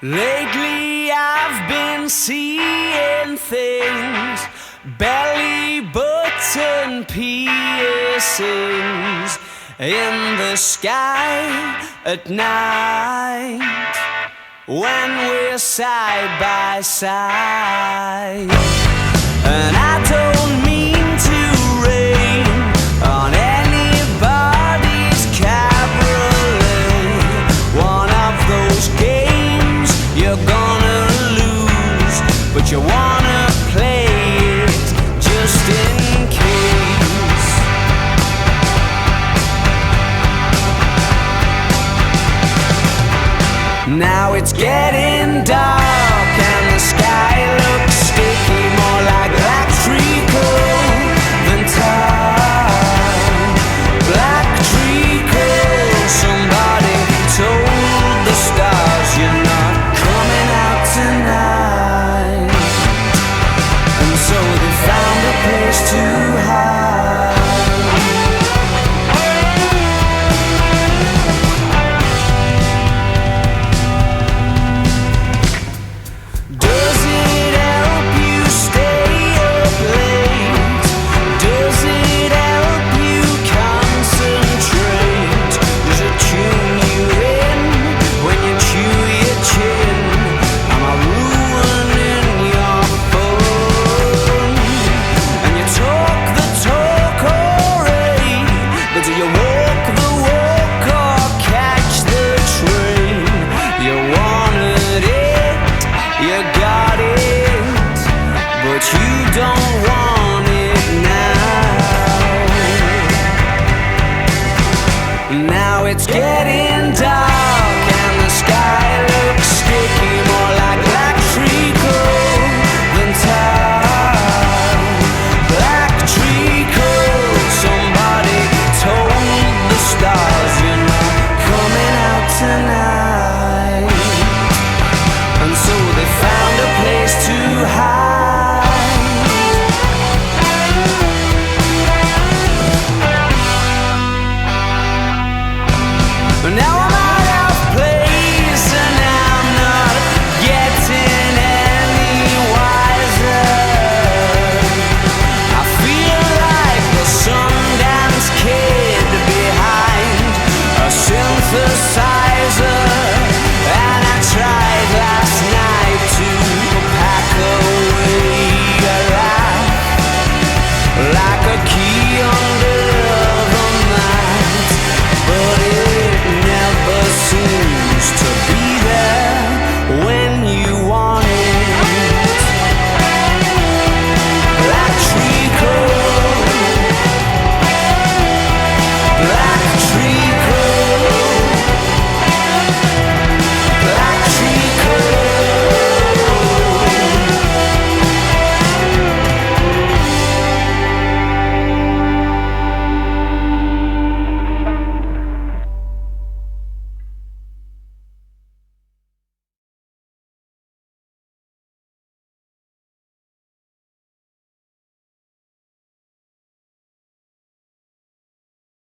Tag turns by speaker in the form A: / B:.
A: Lately I've been seeing things, belly button piercings in the sky at night when we're side by side. And I don't mean to rain on anybody's cabriolet, one of those games you're gonna lose, but you wanna play it just in case. Now it's getting dark and the sky looks sticky, more like black treacle than tar. Black treacle, somebody told the stars you're not coming out tonight, and so they found a place to hide. Does it help you stay up late? Does it help you concentrate? Does it tune you in when you chew your chin? Am I ruining your fun? And you talk the talk, alright, but do you walk the walk or catch the train? You wanted it, you got it, but you don't want it now. Now it's getting